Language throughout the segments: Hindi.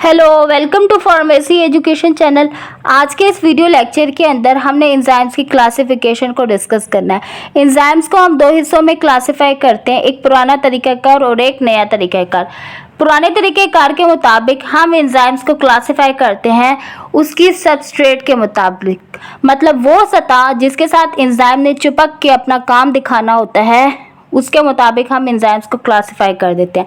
Hello, welcome to pharmacy education channel. आज के इस वीडियो लेक्चर के अंदर हमने एंजाइम्स की क्लासिफिकेशन को डिस्कस करना है। एंजाइम्स को हम दो हिस्सों में क्लासिफाई करते हैं, एक पुराना तरीक़ाकार और एक नया तरीक़ाकार। पुराने तरीक़ेकार के मुताबिक हम एंजाइम्स को क्लासिफाई करते हैं उसकी सबस्ट्रेट के मुताबिक, मतलब वो सतह जिसके साथ एंजाइम ने चिपक के अपना काम दिखाना होता है उसके मुताबिक हम एंजाइम्स को क्लासिफाई कर देते हैं।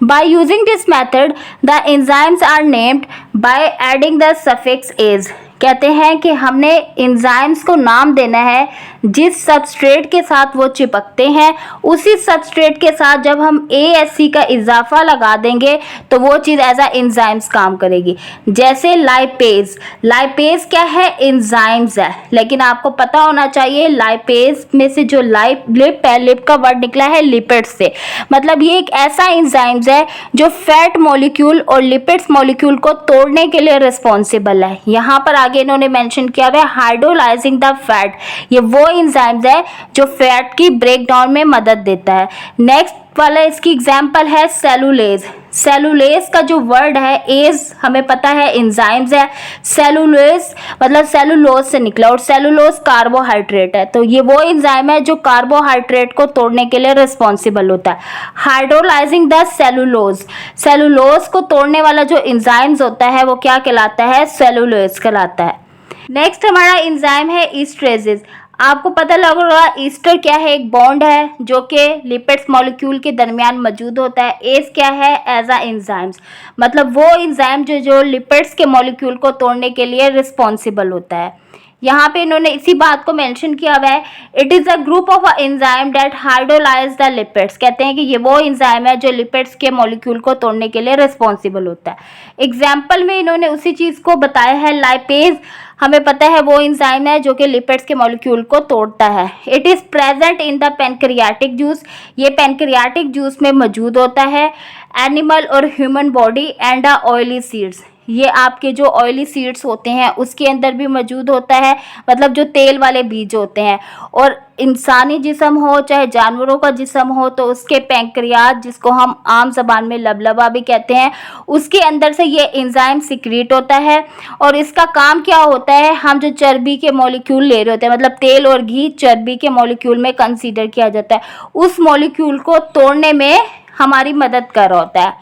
By using this method the enzymes are named by adding the suffix ase. कहते हैं कि हमने एंजाइम्स को नाम देना है जिस सबस्ट्रेट के साथ वो चिपकते हैं, उसी सबस्ट्रेट के साथ जब हम ASC का इजाफा लगा देंगे तो वो चीज़ एज अ एंजाइम्स काम करेगी। जैसे लाइपेज, लाइपेज क्या है? एंजाइम्स है, लेकिन आपको पता होना चाहिए लाइपेज में से जो लिप है, लिप का वर्ड निकला है लिपिड्स से, मतलब ये एक ऐसा एंजाइम्स है जो फैट मॉलिक्यूल और लिपिड्स मॉलिक्यूल को तोड़ने के लिए रिस्पॉन्सिबल है। यहाँ पर आगे इन्होंने मेंशन किया हुआ है हाइड्रोलाइजिंग द फैट, ये वो एंजाइम्स है जो फैट की ब्रेकडाउन में मदद देता है। नेक्स्ट वाला इसकी एग्जांपल है सेलुलेज। सेलुलेज का जो वर्ड है एज हमें पता है एंजाइम्स है, सेलुलेज मतलब सेलुलोज से निकला और सेलुलोज कार्बोहाइड्रेट है, तो ये वो एंजाइम है जो कार्बोहाइड्रेट को तोड़ने के लिए रिस्पॉन्सिबल होता है। हाइड्रोलाइजिंग द सेलुलोज, सेलुलोज को तोड़ने वाला जो एंजाइम्स होता है वो क्या कहलाता है? सेलुलोज कहलाता है। नेक्स्ट हमारा एंजाइम है ईस्टरेजेस। आपको पता लग रहा है ईस्टर क्या है? एक बॉन्ड है जो कि लिपिड्स मॉलिक्यूल के दरमियान मौजूद होता है। एज क्या है? एज अ एंजाइम्स, मतलब वो एंजाइम जो लिपिड्स के मॉलिक्यूल को तोड़ने के लिए रिस्पॉन्सिबल होता है। यहाँ पे इन्होंने इसी बात को मेंशन किया हुआ है, it is a group of a enzyme that hydrolyse the lipids. कहते हैं कि ये वो एंजाइम है जो लिपिड्स के मॉलिक्यूल को तोड़ने के लिए रिस्पॉन्सिबल होता है। एग्जाम्पल में इन्होंने उसी चीज़ को बताया है। लाइपेज हमें पता है वो एंजाइम है जो कि लिपिड्स के मॉलिक्यूल को तोड़ता है। It is present in the pancreatic juice, ये पैनक्रियाटिक जूस में मौजूद होता है। एनिमल और human body and oily seeds, ये आपके जो ऑयली सीड्स होते हैं उसके अंदर भी मौजूद होता है, मतलब जो तेल वाले बीज होते हैं। और इंसानी जिस्म हो चाहे जानवरों का जिस्म हो तो उसके पैंक्रियाज, जिसको हम आम जबान में लबलबा भी कहते हैं, उसके अंदर से ये एंजाइम सिक्रीट होता है। और इसका काम क्या होता है? हम जो चर्बी के मॉलिक्यूल ले रहे होते हैं, मतलब तेल और घी चर्बी के मॉलिक्यूल में कंसीडर किया जाता है, उस मॉलिक्यूल को तोड़ने में हमारी मदद कर रहा होता है।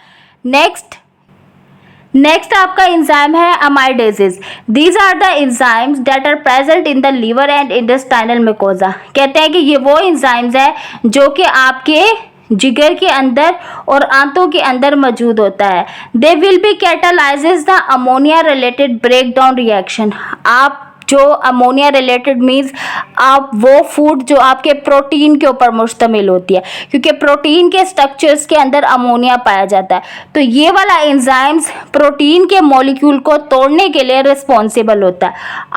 नेक्स्ट आपका एंजाइम है amidases. These are the enzymes that are present in the liver and intestinal mucosa. कहते हैं कि ये वो एंजाइम्स है जो कि आपके जिगर के अंदर और आंतों के अंदर मौजूद होता है। They will be catalyses the ammonia related breakdown reaction. आप जो अमोनिया रिलेटेड मीन्स आप वो फूड जो आपके प्रोटीन के ऊपर मुश्तमिल होती है, क्योंकि प्रोटीन के स्ट्रक्चर्स के अंदर अमोनिया पाया जाता है, तो ये वाला एंजाइम्स प्रोटीन के मॉलिक्यूल को तोड़ने के लिए रिस्पॉन्सिबल होता है।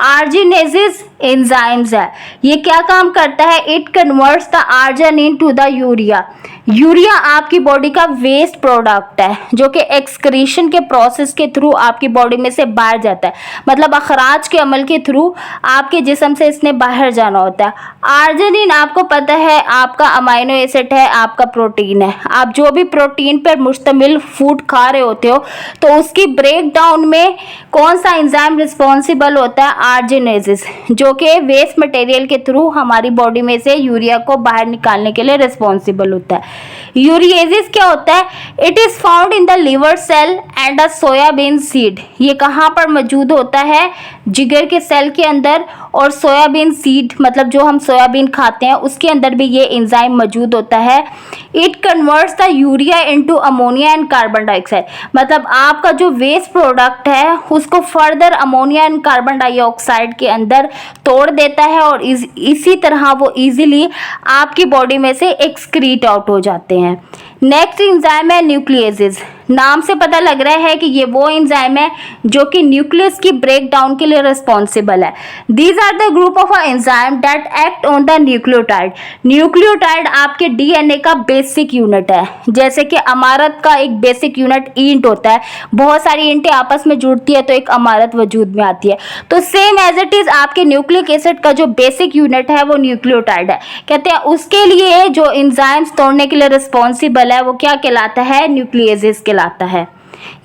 आर्जिनेसिस एंजाइम्स है, ये क्या काम करता है? इट कन्वर्ट्स द आर्जन इनटू द यूरिया। यूरिया आपकी बॉडी का वेस्ट प्रोडक्ट है जो कि एक्सक्रीशन के प्रोसेस के थ्रू आपकी बॉडी में से बाहर जाता है, मतलब अखराज के अमल के थ्रू आपके जिस्म से इसने बाहर जाना होता है। आर्जिनिन आपको पता है आपका अमाइनो एसिड है, आपका प्रोटीन है। आप जो भी प्रोटीन पर मुश्तमिल फूड खा रहे होते हो तो उसकी ब्रेक डाउन में कौन सा एंजाइम रिस्पॉन्सिबल होता है? आर्जिनेसिस, जो कि वेस्ट मटेरियल के थ्रू हमारी बॉडी में से यूरिया को बाहर निकालने के लिए रिस्पॉन्सिबल होता है। यूरिएसिस क्या होता है? It is found in the liver cell and a soybean seed. ये कहाँ पर मौजूद होता है? जिगर के सेल के अंदर और सोयाबीन सीड, मतलब जो हम सोयाबीन खाते हैं उसके अंदर भी ये एंजाइम मौजूद होता है। It converts the urea into ammonia and carbon dioxide, मतलब आपका जो वेस्ट प्रोडक्ट है उसको further ammonia and carbon dioxide के अंदर तोड़ देता है और इसी तरह वो इजीली आपकी बॉडी में से एक्सक्रीट आउट हो जाते हैं। नेक्स्ट एंजाइम है न्यूक्लियेसेस। नाम से पता लग रहा है कि ये वो एंजाइम है जो कि न्यूक्लियस की ब्रेक डाउन के लिए रिस्पॉन्सिबल है। These are the group of a enzyme that act on the nucleotide. Nucleotide आपके डीएनए का बेसिक यूनिट है, जैसे कि अमारत का एक बेसिक यूनिट ईंट होता है, बहुत सारी ईंटें आपस में जुड़ती है तो एक अमारत वजूद में आती है, तो सेम एज इट इज आपके न्यूक्लिक एसिड का जो बेसिक यूनिट है वो न्यूक्लियोटाइड है। कहते हैं उसके लिए जो एंजाइम्स तोड़ने के लिए रिस्पॉन्सिबल है वो क्या कहलाता है? न्यूक्लियेसेस कहलाता है।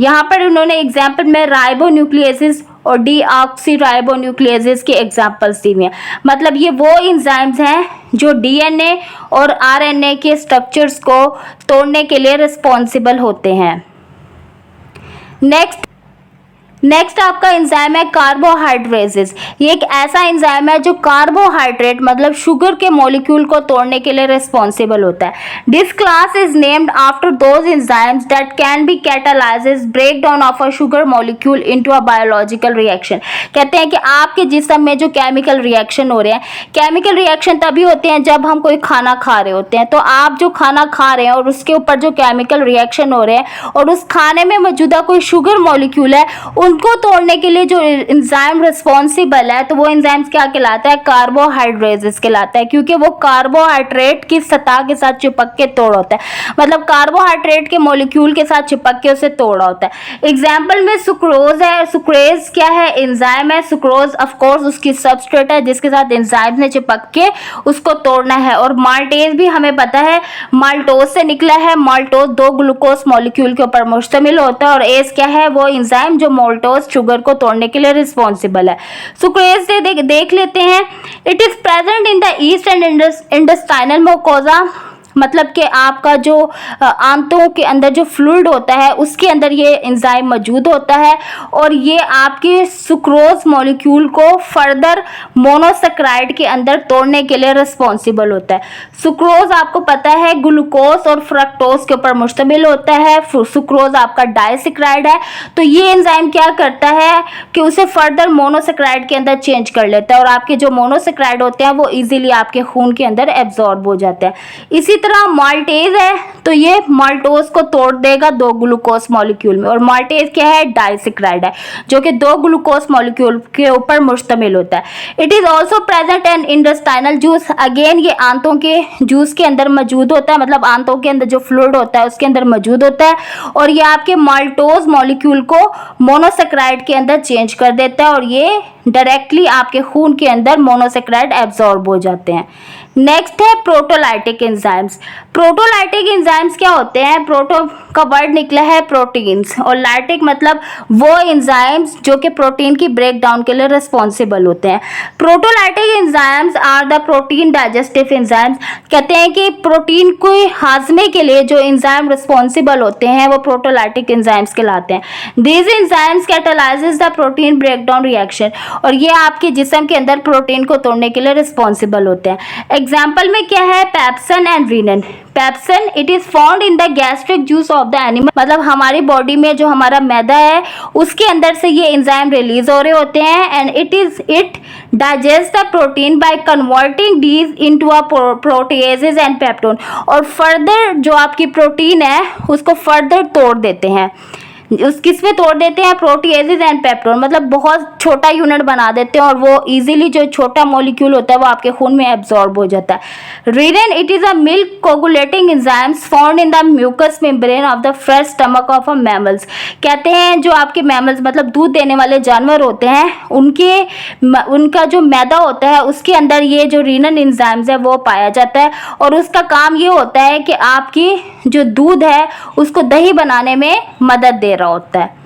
यहाँ पर उन्होंने एग्जाम्पल में राइबोन्यूक्लियेसिस और डीऑक्सीराइबोन्यूक्लियेसिस के एग्जाम्पल्स दी हुई हैं। मतलब ये वो एंजाइम्स हैं जो डीएनए और आरएनए के स्ट्रक्चर्स को तोड़ने के लिए रिस्पॉन्सिबल होते हैं। नेक्स्ट आपका एंजाइम है कार्बोहाइड्रेजेस। ये एक ऐसा एंजाइम है जो कार्बोहाइड्रेट मतलब शुगर के मॉलिक्यूल को तोड़ने के लिए रिस्पॉन्सिबल होता है। This class is named after those enzymes that can be catalyses breakdown of a sugar molecule into a biological reaction. कहते हैं कि आपके जिस्म में जो केमिकल रिएक्शन हो रहे हैं, केमिकल रिएक्शन तभी होते हैं जब हम कोई खाना खा रहे होते हैं। तो आप जो खाना खा रहे हैं और उसके ऊपर जो केमिकल रिएक्शन हो रहे हैं और उस खाने में मौजूदा कोई शुगर मॉलिक्यूल है, उनको तोड़ने के लिए जो एंजाइम रिस्पॉन्सिबल है, तो वो एंजाइम्स क्या कहलाता है? कार्बोहाइड्रेजेस कहलाता है, क्योंकि वो कार्बोहाइड्रेट की सतह के साथ चिपक के तोड़ होता है। मतलब कार्बोहाइड्रेट के मॉलिक्यूल के साथ चिपक के उसे तोड़ा होता है। एग्जाम्पल में सुक्रोज है। सुक्रेज क्या है? एंजाइम है। सुक्रोज ऑफ कोर्स उसकी सबस्ट्रेट है जिसके साथ एंजाइम ने चिपक के उसको तोड़ना है। और माल्टेज भी हमें पता है माल्टोज से निकला है। माल्टोज 2 ग्लूकोज मॉलिक्यूल के ऊपर मुश्तमिल होता है और एज क्या है? वो एंजाइम जो माल्टोज शुगर को तोड़ने के लिए रिस्पॉन्सिबल है। सुक्रेज से देख लेते हैं। It is present in the yeast and intestinal mucosa. मतलब कि आपका जो आंतों के अंदर जो फ्लूइड होता है उसके अंदर ये एंजाइम मौजूद होता है और ये आपके सुक्रोज मॉलिक्यूल को फर्दर मोनोसेक्राइड के अंदर तोड़ने के लिए रिस्पॉन्सिबल होता है। सुक्रोज आपको पता है ग्लूकोज और फ्रक्टोज के ऊपर मुश्तमिल होता है। सुक्रोज आपका डाइसेक्राइड है। तो ये एंजाइम क्या करता है कि उसे फर्दर मोनोसेक्राइड के अंदर चेंज कर लेता है और आपके जो मोनोसेक्राइड होते हैं वो इजीली आपके खून के अंदर एब्जॉर्ब हो जाते हैं। इसी तरह माल्टेज है तो ये माल्टोज को तोड़ देगा 2 ग्लूकोज मॉलिक्यूल में। और माल्टेज क्या है? डाइसेक्राइड है जो कि 2 ग्लूकोज मॉलिक्यूल के ऊपर मुश्तमिल होता है। It is also present in intestinal juice. Again ये आंतों के जूस के अंदर मौजूद होता है। मतलब आंतों के अंदर जो फ्लूइड होता है उसके अंदर मौजूद होता है और ये आपके माल्टोज मॉलिक्यूल को मोनोसेक्राइड के अंदर चेंज कर देता है और ये डायरेक्टली आपके खून के अंदर मोनोसेक्राइड एब्जॉर्ब हो जाते हैं। नेक्स्ट है प्रोटोलाइटिक एंजाइम्स। प्रोटोलाइटिक एंजाइम्स क्या होते हैं? प्रोटो का वर्ड निकला है प्रोटीन्स और लाइटिक मतलब वो एंजाइम्स जो कि प्रोटीन की ब्रेक डाउन के लिए रिस्पॉन्सिबल होते हैं। Proteolytic enzymes are the protein digestive enzymes. कहते हैं कि प्रोटीन को हाजमे के लिए जो एंजाइम रिस्पॉन्सिबल होते हैं वो प्रोटोलाइटिक एंजाइम्स कहलाते हैं। These enzymes catalyses the protein break down reaction और ये आपके जिस्म के अंदर प्रोटीन को तोड़ने के लिए रिस्पॉन्सिबल होते हैं। एग्जाम्पल में क्या है? Pepsin and rennin. Pepsin it is found in the gastric juice of the animal. मतलब हमारी बॉडी में जो हमारा मैदा है उसके अंदर से ये एंजाइम रिलीज हो रहे होते हैं and it digest the protein by converting these into a proteases and peptone. और फर्दर जो आपकी प्रोटीन है उसको फर्दर तोड़ देते हैं। किस में तोड़ देते हैं? Proteases and peptone. मतलब बहुत छोटा यूनिट बना देते हैं और वो इजीली जो छोटा मॉलिक्यूल होता है वो आपके खून में एब्जॉर्ब हो जाता है। Rennin it is a milk coagulating enzymes found in the mucous membrane of the fresh stomach of a mammals. कहते हैं जो आपके मैमल्स मतलब दूध देने वाले जानवर होते हैं उनका जो मैदा होता है उसके अंदर ये जो रीनन एंजाइम्स है वो पाया जाता है और उसका काम ये होता है कि आपकी जो दूध है उसको दही बनाने में मदद दे रहा होता है।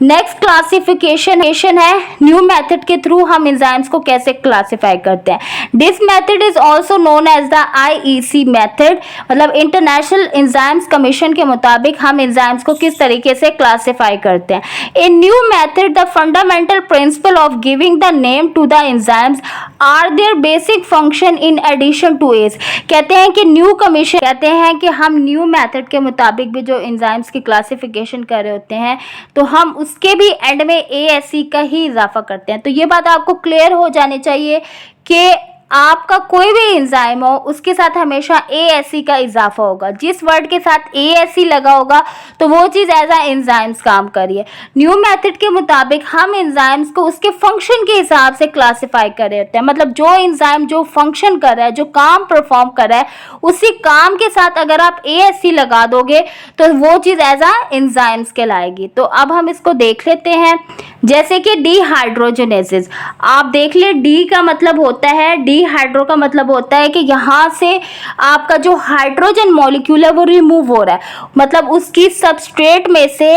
नेक्स्ट क्लासिफिकेशन है न्यू मेथड के थ्रू हम एंजाइम्स को कैसे क्लासिफाई करते हैं। This method is also known as the IEC method. मतलब इंटरनेशनल एंजाइम्स कमीशन के मुताबिक हम एंजाइम्स को किस तरीके से क्लासिफाई करते हैं। In new method the fundamental principle of giving the name to the enzymes are their basic function in addition to as. कहते हैं कि न्यू कमीशन कहते हैं कि हम न्यू मेथड के मुताबिक भी जो एंजाइम्स की क्लासिफिकेशन कर रहे होते हैं तो हम उसके भी एंड में ASE का ही इजाफा करते हैं। तो ये बात आपको क्लियर हो जानी चाहिए कि आपका कोई भी एंजाइम हो उसके साथ हमेशा ASE का इजाफा होगा। जिस वर्ड के साथ ASE लगा होगा तो वो चीज़ एज आ एंजाइम्स काम करिए। न्यू मेथड के मुताबिक हम एंजाइम्स को उसके फंक्शन के हिसाब से क्लासिफाई कर रहे होते हैं। मतलब जो एंजाइम जो फंक्शन कर रहा है, जो काम परफॉर्म कर रहा है, उसी काम के साथ अगर आप ASE लगा दोगे तो वो चीज़ एज आ एंजाइम्स कहलाएगी। तो अब हम इसको देख लेते हैं। जैसे कि डिहाइड्रोजनेसिस। आप देख ले, डी का मतलब होता है, डिहाइड्रो का मतलब होता है कि यहाँ से आपका जो हाइड्रोजन मॉलिक्यूल है वो रिमूव हो रहा है, मतलब उसकी सबस्ट्रेट में से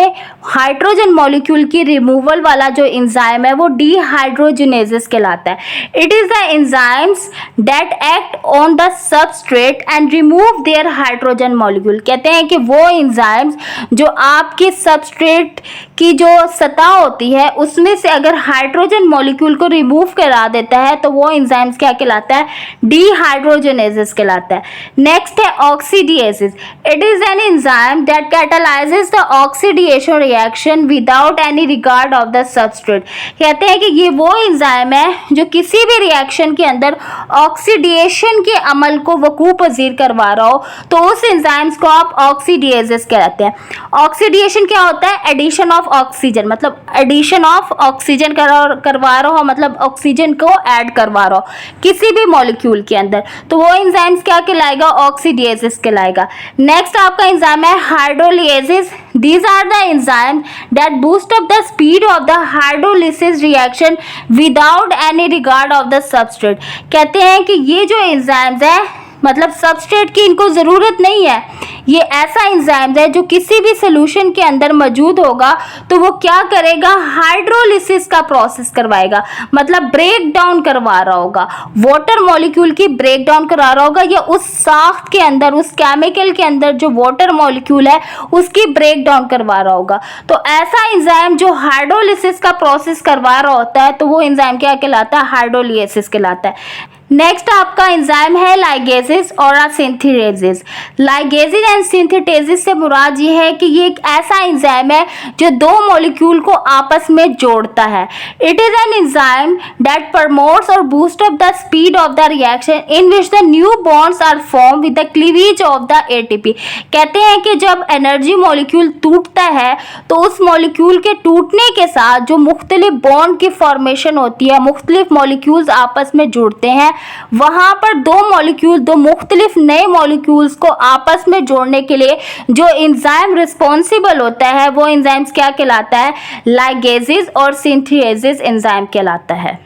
हाइड्रोजन मॉलिक्यूल की रिमूवल वाला जो एंजाइम है वो डिहाइड्रोजनेसिस कहलाता है। It is the enzymes that act on the substrate and remove their hydrogen molecule. कहते हैं कि वो एंजाइम्स जो आपके सबस्ट्रेट की जो सतह होती है उसमें से अगर हाइड्रोजन मॉलिक्यूल को रिमूव करा देता है तो वो एंजाइम्स क्या कहलाता है, डिहाइड्रोजनेसिस कहलाता है। नेक्स्ट है oxidases. It is an enzyme that catalyses the oxidation reaction without any regard of the substrate. कहते हैं कि ये वो एंजाइम है जो किसी भी रिएक्शन के अंदर ऑक्सीडेशन के अमल को वकूअ पजीर करवा रहा हो तो उस एंजाइम्स को आप ऑक्सीडेसिस कहते हैं। ऑक्सीडेशन क्या होता है, एडिशन ऑफ ऑक्सीजन, मतलब एडिशन ऑफ ऑक्सीजन करवा रहा हो, मतलब ऑक्सीजन को ऐड करवा रहा हो किसी भी मॉलिक्यूल के अंदर, तो वो एंजाइम्स क्या कहलाएगा, ऑक्सीडेसिस कहलाएगा। नेक्स्ट आपका एंजाइम है hydrolysis. These are the enzymes that boost up the speed of the hydrolysis reaction without any regard of the substrate। कहते हैं कि ये जो एंजाइम्स है मतलब सबस्ट्रेट की इनको ज़रूरत नहीं है, ये ऐसा एंजाइम है जो किसी भी सोल्यूशन के अंदर मौजूद होगा तो वो क्या करेगा, हाइड्रोलिसिस का प्रोसेस करवाएगा, मतलब ब्रेक डाउन करवा रहा होगा, वाटर मॉलिक्यूल की ब्रेक डाउन करा रहा होगा या उस साख्त के अंदर, उस केमिकल के अंदर जो वाटर मॉलिक्यूल है उसकी ब्रेक डाउन करवा रहा होगा। तो ऐसा एंजाइम जो हाइड्रोलिसिस का प्रोसेस करवा रहा होता है तो वो एंजाइम क्या कहलाता है, हाइड्रोलिसिस कहलाता है। नेक्स्ट आपका एंजाइम है लाइगेसिस और सिंथेटेसिस। लाइगेसिस एंड सिंथेटेसिस से मुराद ये है कि ये एक ऐसा एंजाइम है जो दो मॉलिक्यूल को आपस में जोड़ता है। It is an enzyme that promotes और boost up the speed of the reaction in which the new bonds are form with the cleavage of the ATP. कहते हैं कि जब एनर्जी मॉलिक्यूल टूटता है तो उस मॉलिक्यूल के टूटने के साथ जो मुख्तलिफ बॉन्ड की फॉर्मेशन होती है, मुख्तलिफ मॉलिक्यूल्स आपस में जुड़ते हैं, वहां पर दो मुख्तलिफ नए मॉलिक्यूल्स को आपस में जोड़ने के लिए जो एंजाइम रिस्पॉन्सिबल होता है वो एंजाइम्स क्या कहलाता है, लाइगेसिस और सिंथेटेसिस एंजाइम कहलाता है।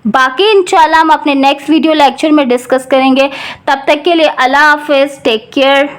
बाकी इंशाल्लाह हम अपने नेक्स्ट वीडियो लेक्चर में डिस्कस करेंगे। तब तक के लिए अल्लाह हाफिज़, टेक केयर।